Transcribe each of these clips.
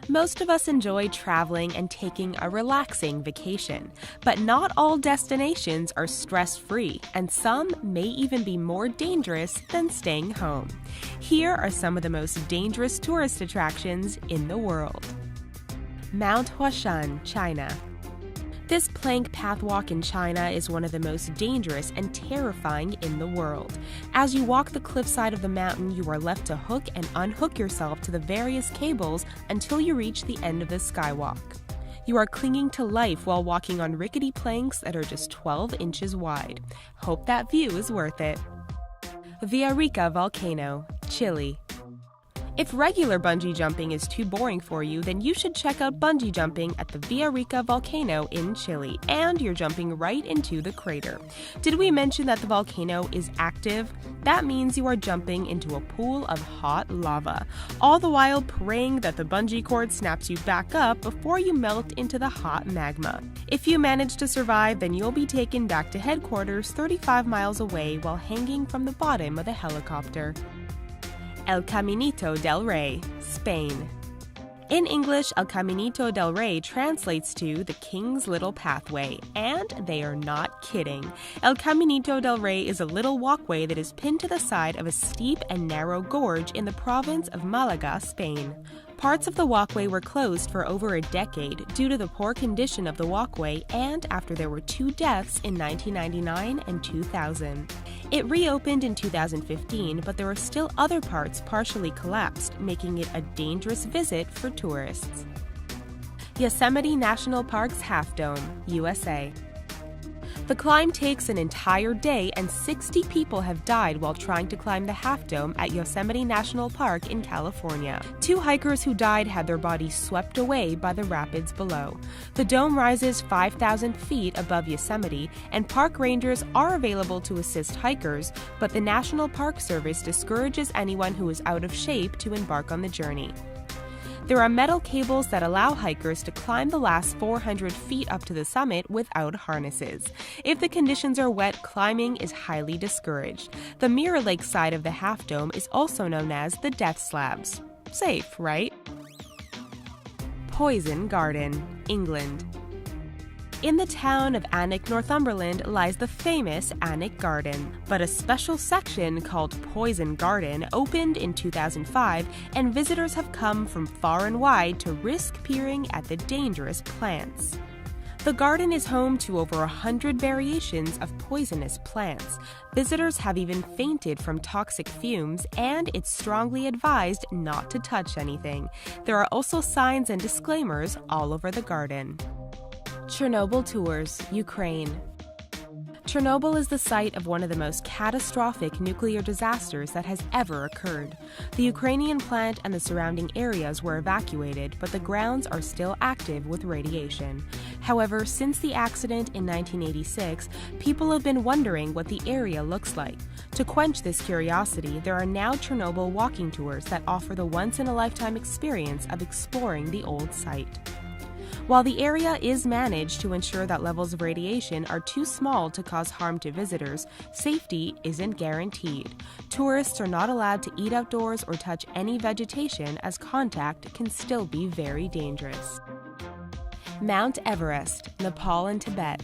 Most of us enjoy traveling and taking a relaxing vacation, but not all destinations are stress-free, and some may even be more dangerous than staying home. Here are some of the most dangerous tourist attractions in the world. Mount Huashan, China. This plank pathwalk in China is one of the most dangerous and terrifying in the world. As you walk the cliffside of the mountain, you are left to hook and unhook yourself to the various cables until you reach the end of the skywalk. You are clinging to life while walking on rickety planks that are just 12 inches wide. Hope that view is worth it. Villarrica Volcano, Chile. If regular bungee jumping is too boring for you, then you should check out bungee jumping at the Villarrica volcano in Chile, and you're jumping right into the crater. Did we mention that the volcano is active? That means you are jumping into a pool of hot lava, all the while praying that the bungee cord snaps you back up before you melt into the hot magma. If you manage to survive, then you'll be taken back to headquarters 35 miles away while hanging from the bottom of the helicopter. El Caminito del Rey, Spain. In English, El Caminito del Rey translates to the King's Little Pathway, and they are not kidding. El Caminito del Rey is a little walkway that is pinned to the side of a steep and narrow gorge in the province of Malaga, Spain. Parts of the walkway were closed for over a decade due to the poor condition of the walkway and after there were 2 deaths in 1999 and 2000. It reopened in 2015, but there are still other parts partially collapsed, making it a dangerous visit for tourists. Yosemite National Park's Half Dome, USA. The climb takes an entire day, and 60 people have died while trying to climb the Half Dome at Yosemite National Park in California. 2 hikers who died had their bodies swept away by the rapids below. The dome rises 5,000 feet above Yosemite, and park rangers are available to assist hikers, but the National Park Service discourages anyone who is out of shape to embark on the journey. There are metal cables that allow hikers to climb the last 400 feet up to the summit without harnesses. If the conditions are wet, climbing is highly discouraged. The Mirror Lake side of the Half Dome is also known as the Death Slabs. Safe, right? Poison Garden, England. In the town of Alnwick, Northumberland, lies the famous Alnwick Garden. But a special section called Poison Garden opened in 2005, and visitors have come from far and wide to risk peering at the dangerous plants. The garden is home to over 100 variations of poisonous plants. Visitors have even fainted from toxic fumes, and it's strongly advised not to touch anything. There are also signs and disclaimers all over the garden. Chernobyl Tours, Ukraine. Chernobyl is the site of one of the most catastrophic nuclear disasters that has ever occurred. The Ukrainian plant and the surrounding areas were evacuated, but the grounds are still active with radiation. However, since the accident in 1986, people have been wondering what the area looks like. To quench this curiosity, there are now Chernobyl walking tours that offer the once-in-a-lifetime experience of exploring the old site. While the area is managed to ensure that levels of radiation are too small to cause harm to visitors, safety isn't guaranteed. Tourists are not allowed to eat outdoors or touch any vegetation, as contact can still be very dangerous. Mount Everest, Nepal and Tibet.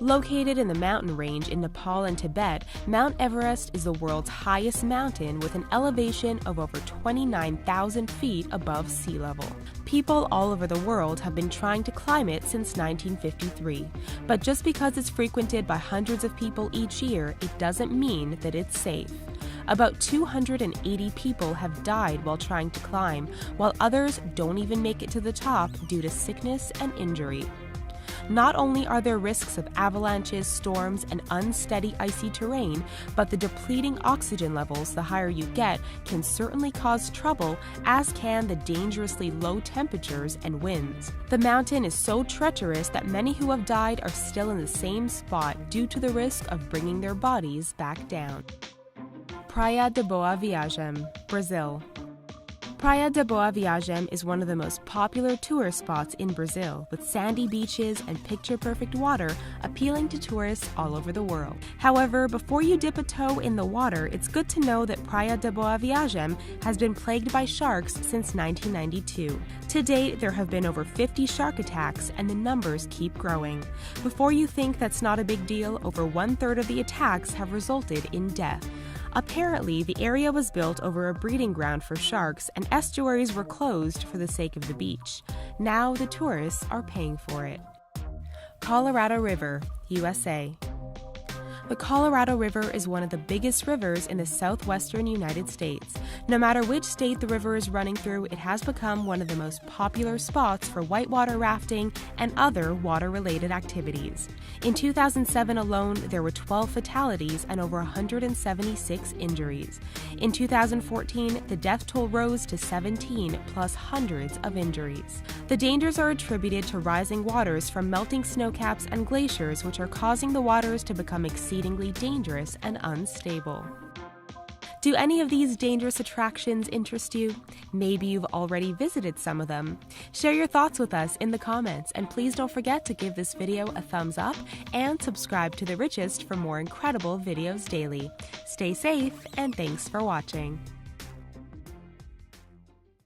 Located in the mountain range in Nepal and Tibet, Mount Everest is the world's highest mountain with an elevation of over 29,000 feet above sea level. People all over the world have been trying to climb it since 1953, but just because it's frequented by hundreds of people each year, it doesn't mean that it's safe. About 280 people have died while trying to climb, while others don't even make it to the top due to sickness and injury. Not only are there risks of avalanches, storms, and unsteady icy terrain, but the depleting oxygen levels the higher you get can certainly cause trouble, as can the dangerously low temperatures and winds. The mountain is so treacherous that many who have died are still in the same spot due to the risk of bringing their bodies back down. Praia de Boa Viagem, Brazil. Praia de Boa Viagem is one of the most popular tourist spots in Brazil, with sandy beaches and picture-perfect water appealing to tourists all over the world. However, before you dip a toe in the water, it's good to know that Praia de Boa Viagem has been plagued by sharks since 1992. To date, there have been over 50 shark attacks, and the numbers keep growing. Before you think that's not a big deal, over 1/3 of the attacks have resulted in death. Apparently, the area was built over a breeding ground for sharks, and estuaries were closed for the sake of the beach. Now the tourists are paying for it. Colorado River, USA. The Colorado River is one of the biggest rivers in the southwestern United States. No matter which state the river is running through, it has become one of the most popular spots for whitewater rafting and other water-related activities. In 2007 alone, there were 12 fatalities and over 176 injuries. In 2014, the death toll rose to 17, plus hundreds of injuries. The dangers are attributed to rising waters from melting snowcaps and glaciers, which are causing the waters to become exceedingly dangerous and unstable. Do any of these dangerous attractions interest you? Maybe you've already visited some of them. Share your thoughts with us in the comments, and please don't forget to give this video a thumbs up and subscribe to The Richest for more incredible videos daily. Stay safe, and thanks for watching.